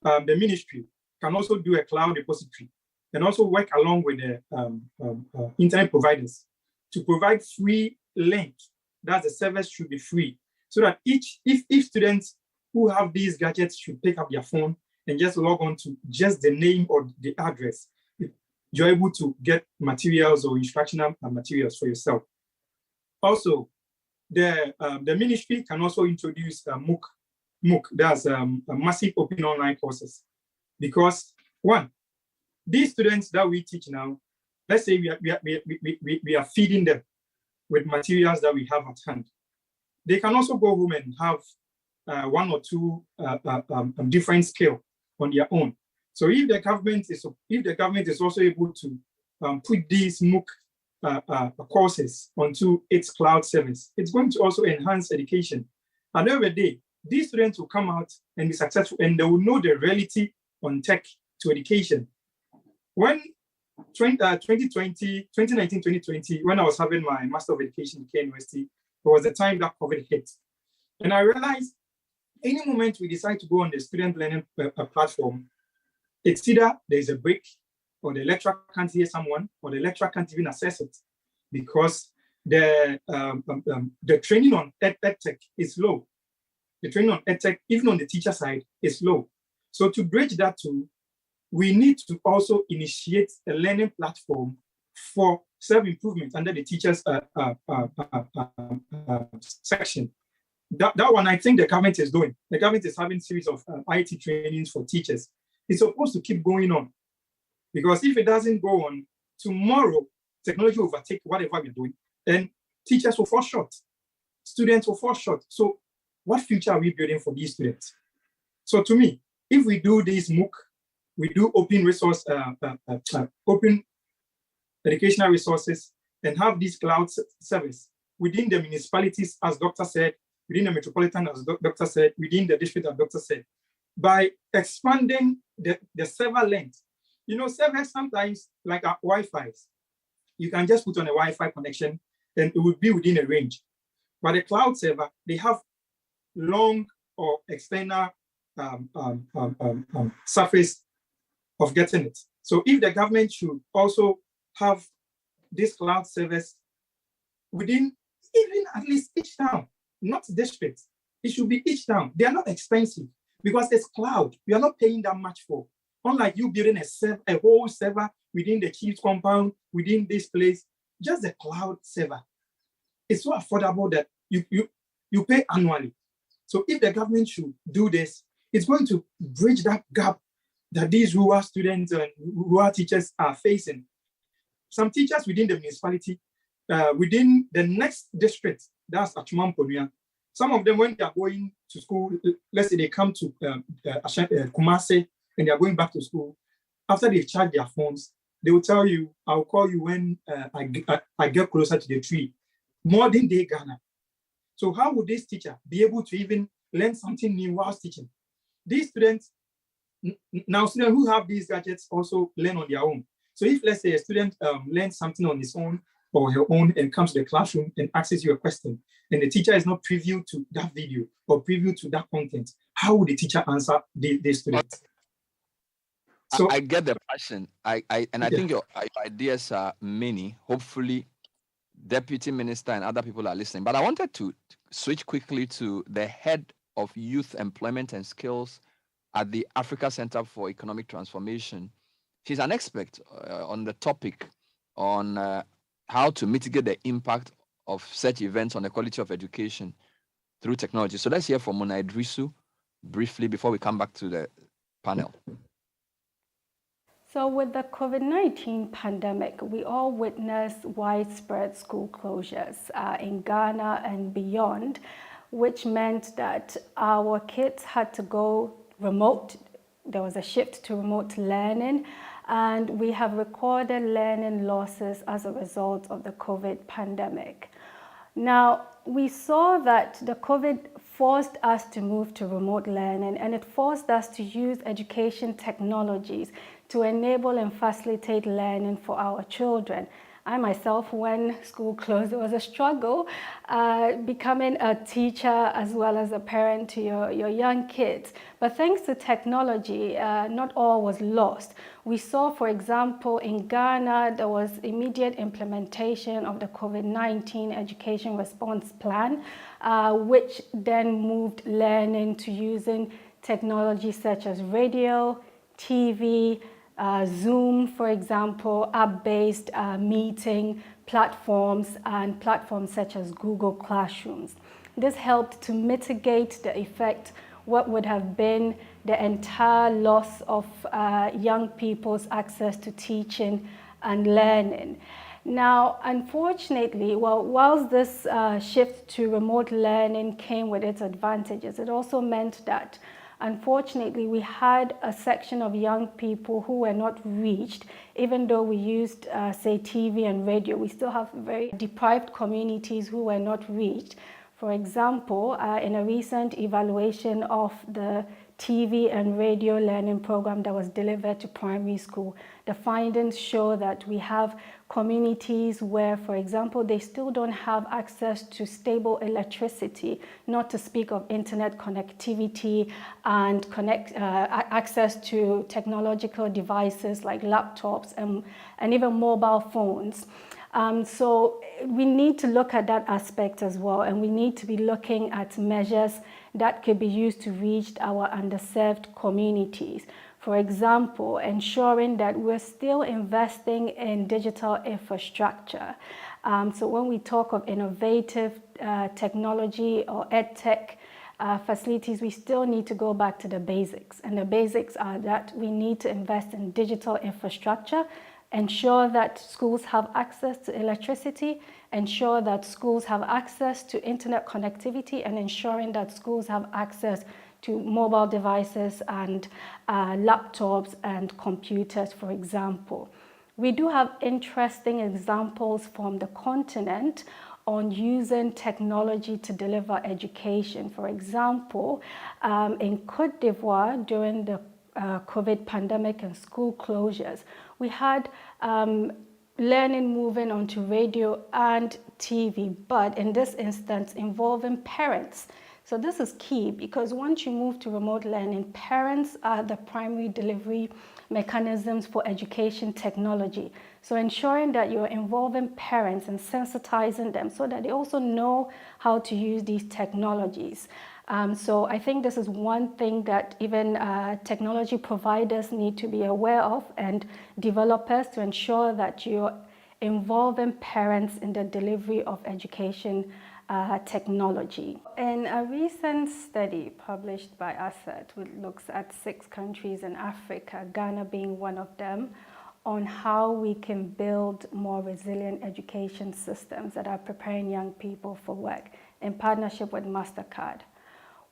the ministry can also do a cloud repository and also work along with the internet providers to provide free link, that the service should be free, so that if students who have these gadgets should pick up their phone and just log on to just the name or the address, you're able to get materials or instructional materials for yourself. Also, the ministry can also introduce MOOC, that's a massive open online courses. Because one, these students that we teach now, let's say we are feeding them with materials that we have at hand. They can also go home and have one or two different skills on their own. So if the government is also able to put these MOOC courses onto its cloud service, it's going to also enhance education. At the end of the day, these students will come out and be successful, and they will know the reality on tech to education. When 2019, 2020, when I was having my Master of Education at K University, it was the time that COVID hit. And I realized any moment we decide to go on the student learning platform, it's either there's a break, or the lecturer can't hear someone, or the lecturer can't even access it, because the training on Edtech is low. The training on Edtech, even on the teacher side, is low. So to bridge that too, we need to also initiate a learning platform for self-improvement under the teachers section. That one, I think the government is doing. The government is having a series of IT trainings for teachers. It's supposed to keep going on, because if it doesn't go on, tomorrow technology will overtake whatever we're doing, and teachers will fall short, students will fall short. So what future are we building for these students? So to me, if we do this MOOC, we do open resource, open educational resources, and have this cloud service within the municipalities, as Doctor said, within the metropolitan, as Doctor said, within the district, as Doctor said, by expanding the server length. You know, servers sometimes, like our Wi-Fi's, you can just put on a Wi-Fi connection and it would be within a range. But a cloud server, they have long or external surface of getting it. So if the government should also have this cloud service within even at least each town, not district, it should be each town. They are not expensive because it's cloud. We are not paying that much for. Unlike you building a whole server within the chief's compound, within this place, just the cloud server. It's so affordable that you pay annually. So if the government should do this, it's going to bridge that gap that these rural students and rural teachers are facing. Some teachers within the municipality, within the next district, that's Achumamponia, some of them, when they are going to school, let's say they come to Kumasi and they are going back to school, after they've charged their phones, they will tell you, I'll call you when I get closer to the tree. Modern day Ghana. So how would this teacher be able to even learn something new whilst teaching? These students, now students who have these gadgets also learn on their own. So if, let's say, a student learns something on his own or her own and comes to the classroom and asks you a question, and the teacher is not privy to that video or privy to that content, how would the teacher answer the student? So I get the passion. I think your ideas are many. Hopefully, Deputy Minister and other people are listening. But I wanted to switch quickly to the head of youth employment and skills at the Africa Center for Economic Transformation. She's an expert on the topic on how to mitigate the impact of such events on the quality of education through technology. So let's hear from Mona Idrisu briefly before we come back to the panel. So with the COVID-19 pandemic, we all witnessed widespread school closures in Ghana and beyond, which meant that our kids had to go remote. There was a shift to remote learning, and we have recorded learning losses as a result of the COVID pandemic. Now, we saw that the COVID forced us to move to remote learning, and it forced us to use education technologies to enable and facilitate learning for our children. I myself, when school closed, it was a struggle becoming a teacher as well as a parent to your young kids. But thanks to technology, not all was lost. We saw, for example, in Ghana, there was immediate implementation of the COVID-19 Education Response Plan, which then moved learning to using technology such as radio, TV, Zoom, for example, app-based meeting platforms and platforms such as Google Classrooms. This helped to mitigate the effect, what would have been the entire loss of young people's access to teaching and learning. Now, unfortunately, whilst this shift to remote learning came with its advantages, it also meant that Unfortunately, we had a section of young people who were not reached. Even though we used, say, TV and radio, we still have very deprived communities who were not reached. For example, in a recent evaluation of the TV and radio learning program that was delivered to primary school, the findings show that we have communities where, for example, they still don't have access to stable electricity, not to speak of internet connectivity and access to technological devices like laptops and even mobile phones. So we need to look at that aspect as well, and we need to be looking at measures that could be used to reach our underserved communities. For example, ensuring that we're still investing in digital infrastructure. So when we talk of innovative technology or Edtech facilities, we still need to go back to the basics. And the basics are that we need to invest in digital infrastructure, ensure that schools have access to electricity, ensure that schools have access to internet connectivity, and ensuring that schools have access to mobile devices and laptops and computers, for example. We do have interesting examples from the continent on using technology to deliver education. For example, in Côte d'Ivoire, during the COVID pandemic and school closures, we had learning moving onto radio and TV, but in this instance involving parents. So this is key, because once you move to remote learning, parents are the primary delivery mechanisms for education technology. So ensuring that you're involving parents and sensitizing them so that they also know how to use these technologies. So I think this is one thing that even technology providers need to be aware of, and developers, to ensure that you're involving parents in the delivery of education technology. In a recent study published by ASET, which looks at 6 countries in Africa, Ghana being one of them, on how we can build more resilient education systems that are preparing young people for work in partnership with MasterCard.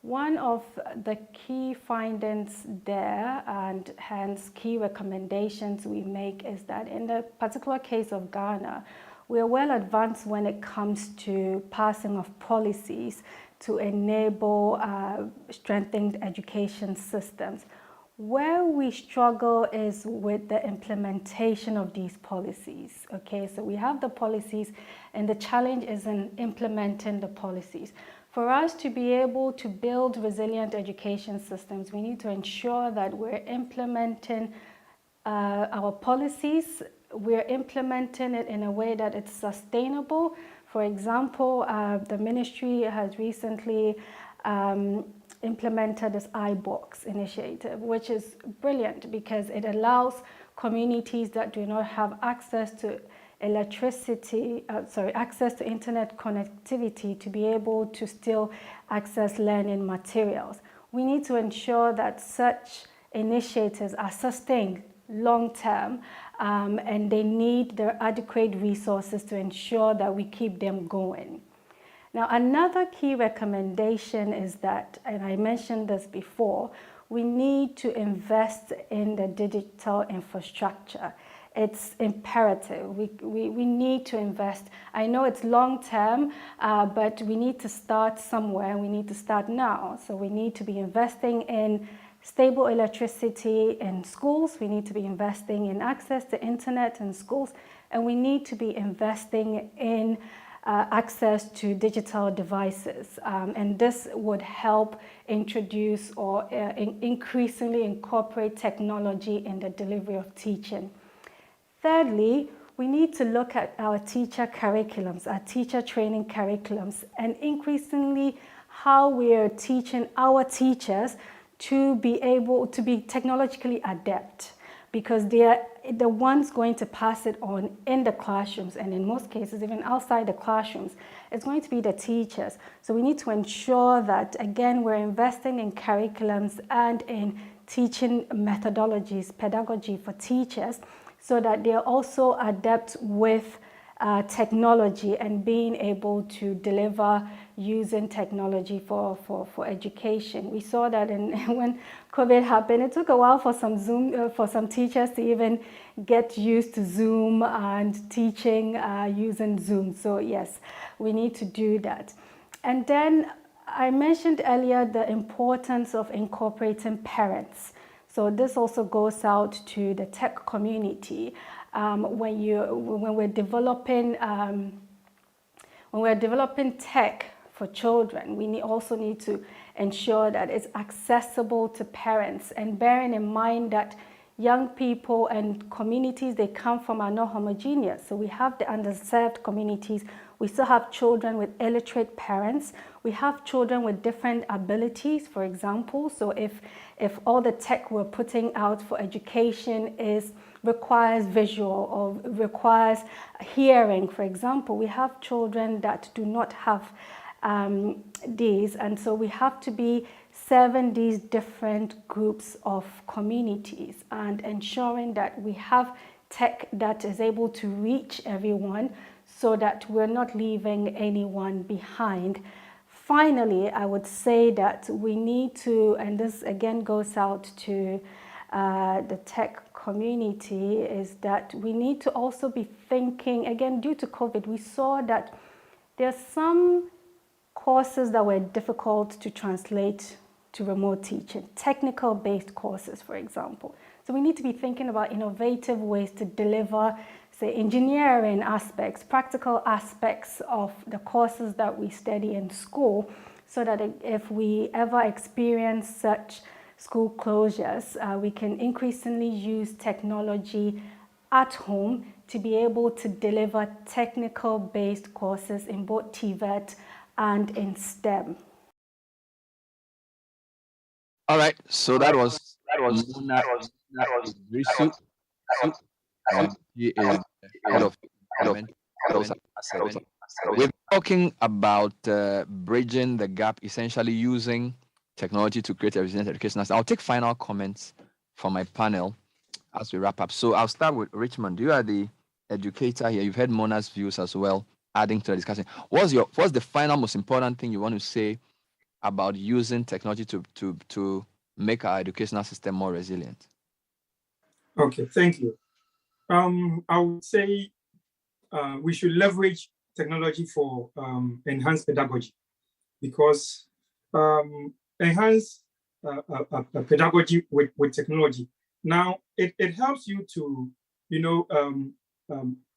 One of the key findings there, and hence key recommendations we make, is that in the particular case of Ghana, we are well advanced when it comes to passing of policies to enable strengthened education systems. Where we struggle is with the implementation of these policies. Okay, so we have the policies, and the challenge is in implementing the policies. For us to be able to build resilient education systems, we need to ensure that we're implementing our policies, we're implementing it in a way that it's sustainable. For example, the ministry has recently implemented this Ibox Initiative, which is brilliant because it allows communities that do not have access to access to internet connectivity to be able to still access learning materials. We need to ensure that such initiatives are sustained long-term, and they need the adequate resources to ensure that we keep them going. Now, another key recommendation is that, and I mentioned this before, we need to invest in the digital infrastructure. It's imperative. We need to invest. I know it's long term, but we need to start somewhere. We need to start now. So we need to be investing in stable electricity in schools. We need to be investing in access to internet in schools. And we need to be investing in access to digital devices. And this would help introduce or increasingly incorporate technology in the delivery of teaching. Thirdly, we need to look at our teacher curriculums, our teacher training curriculums, and increasingly how we are teaching our teachers to be able to be technologically adept, because they are the ones going to pass it on in the classrooms, and in most cases, even outside the classrooms, it's going to be the teachers. So we need to ensure that, again, we're investing in curriculums and in teaching methodologies, pedagogy for teachers, so that they're also adept with technology and being able to deliver using technology for education. We saw that when COVID happened, it took a while for some teachers to even get used to Zoom and teaching using Zoom. So yes, we need to do that. And then I mentioned earlier the importance of incorporating parents. So this also goes out to the tech community. When we're developing tech for children, we also need to ensure that it's accessible to parents, and bearing in mind that young people and communities they come from are not homogeneous. So we have the underserved communities. We still have children with illiterate parents. We have children with different abilities, for example. So if all the tech we're putting out for education requires visual or requires hearing, for example, we have children that do not have these, and so we have to be serving these different groups of communities and ensuring that we have tech that is able to reach everyone so that we're not leaving anyone behind. Finally, I would say that we need to, and this again goes out to the tech community, is that we need to also be thinking, again, due to COVID, we saw that there's some courses that were difficult to translate to remote teaching, technical-based courses, for example. So we need to be thinking about innovative ways to deliver, say, engineering aspects, practical aspects of the courses that we study in school, so that if we ever experience such school closures, we can increasingly use technology at home to be able to deliver technical-based courses in both TVET and in STEM. All right, so that was Mona Idrisu. He is head of we're talking about bridging the gap, essentially using technology to create a resilient education. I'll take final comments from my panel as we wrap up. So I'll start with Richmond. You are the educator here. You've heard Mona's views as well, adding to the discussion. What's the final most important thing you want to say about using technology to make our educational system more resilient? Okay, thank you. I would say we should leverage technology for enhanced pedagogy, because enhanced pedagogy with technology. Now, it helps you to,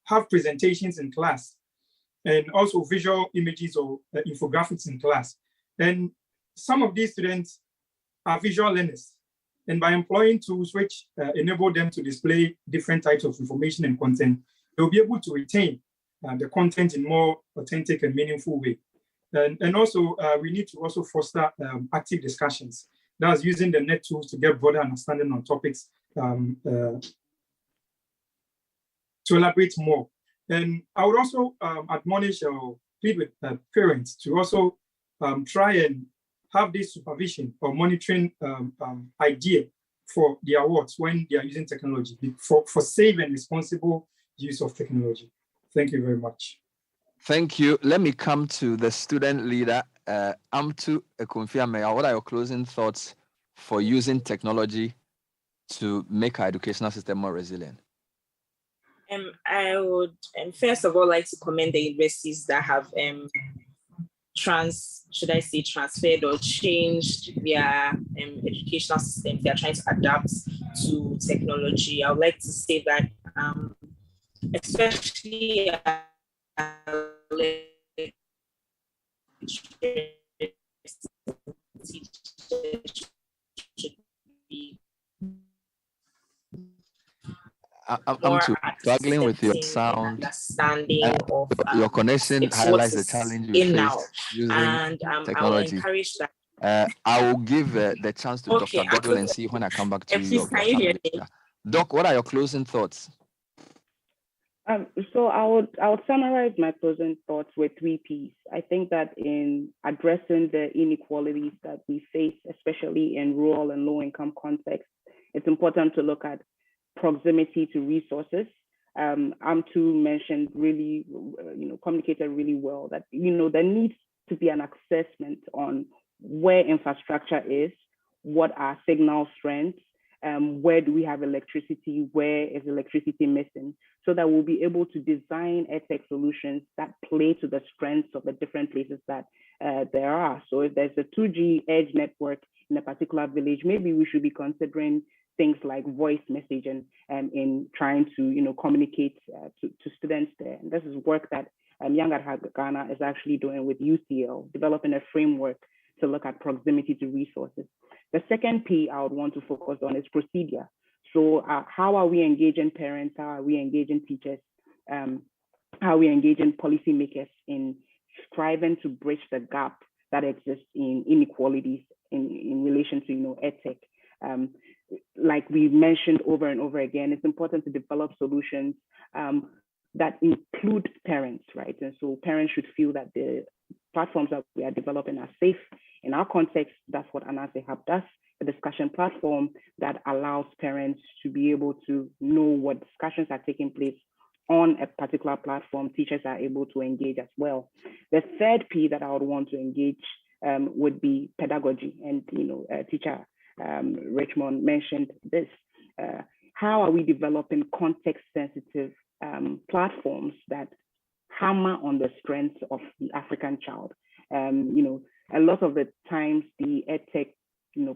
have presentations in class, and also visual images or infographics in class. And some of these students are visual learners. And by employing tools which enable them to display different types of information and content, they'll be able to retain the content in more authentic and meaningful way. And also, we need to also foster active discussions. That's using the net tools to get broader understanding on topics to elaborate more. And I would also admonish or plead with parents to also try and have this supervision or monitoring idea for the awards when they are using technology, for safe and responsible use of technology. Thank you very much. Thank you. Let me come to the student leader, Amtu Ekumfiameya. What are your closing thoughts for using technology to make our educational system more resilient? I would first of all like to commend the universities that have transferred or changed their educational systems. They are trying to adapt to technology. I would like to say that especially teachers should be I'm struggling with your sound. Understanding of your connection highlights the challenge you face using and technology. I will encourage that. I will give the chance to Dr. Godwell and see when I come back to you. Please, can you hear me? Doc, what are your closing thoughts? So I would summarize my closing thoughts with 3 Ps. I think that in addressing the inequalities that we face, especially in rural and low-income contexts, it's important to look at proximity to resources, Amtu mentioned really, communicated really well that, there needs to be an assessment on where infrastructure is, what are signal strengths, where do we have electricity, where is electricity missing, so that we'll be able to design Edtech solutions that play to the strengths of the different places that there are. So if there's a 2G edge network in a particular village, maybe we should be considering things like voice messaging in trying to communicate to students there. And this is work that Young at Heart Ghana is actually doing with UCL, developing a framework to look at proximity to resources. The second P I would want to focus on is procedure. So how are we engaging parents? How are we engaging teachers? How are we engaging policymakers in striving to bridge the gap that exists in inequalities in relation to Edtech? Like we mentioned over and over again, it's important to develop solutions that include parents, right? And so parents should feel that the platforms that we are developing are safe. In our context, that's what Anase Hub does, a discussion platform that allows parents to be able to know what discussions are taking place on a particular platform. Teachers are able to engage as well. The third P that I would want to engage would be pedagogy. And teacher Richmond mentioned this. How are we developing context-sensitive platforms that hammer on the strengths of the African child? A lot of the times the Edtech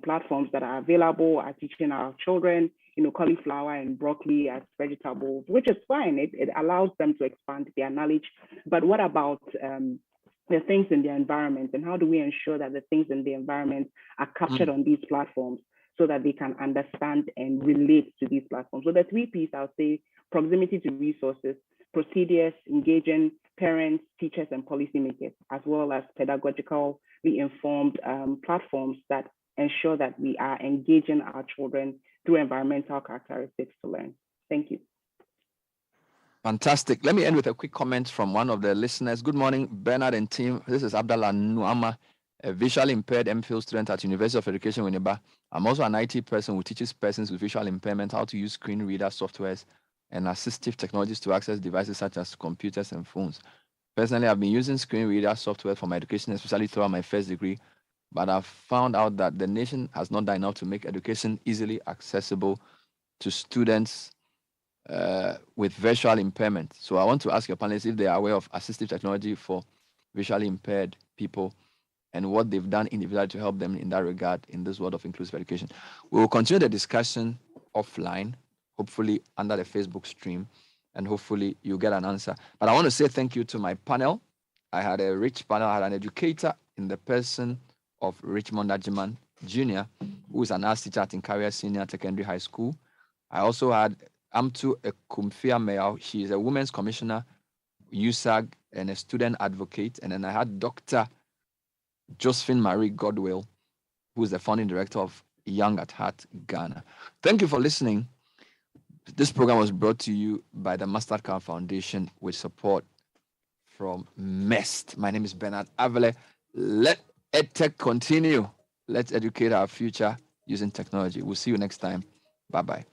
platforms that are available are teaching our children cauliflower and broccoli as vegetables, which is fine. It allows them to expand their knowledge. But what about the things in their environment, and how do we ensure that the things in the environment are captured on these platforms so that they can understand and relate to these platforms? So the three P's, I'll say: proximity to resources, procedures, engaging parents, teachers, and policymakers, as well as pedagogically informed platforms that ensure that we are engaging our children through environmental characteristics to learn. Thank you. Fantastic. Let me end with a quick comment from one of the listeners. Good morning, Bernard and team. This is Abdallah Nuama, a visually impaired MPhil student at University of Education, Winneba. I'm also an IT person who teaches persons with visual impairment how to use screen reader softwares and assistive technologies to access devices such as computers and phones. Personally, I've been using screen reader software for my education, especially throughout my first degree, but I've found out that the nation has not done enough to make education easily accessible to students with visual impairment. So I want to ask your panelists if they are aware of assistive technology for visually impaired people and what they've done individually to help them in that regard in this world of inclusive education. We will continue the discussion offline, hopefully under the Facebook stream, and hopefully you'll get an answer. But I want to say thank you to my panel. I had a rich panel. I had an educator in the person of Richmond Ajiman Jr., who is an arts teacher at Inkaria Senior Secondary High School. I also had Amtu Ekumfia Meow. She is a women's commissioner, USAG, and a student advocate. And then I had Dr. Josephine Marie Godwill, who is the founding director of Young at Heart Ghana. Thank you for listening. This program was brought to you by the Mastercard Foundation with support from MEST. My name is Bernard Avele. Let Edtech continue. Let's educate our future using technology. We'll see you next time. Bye-bye.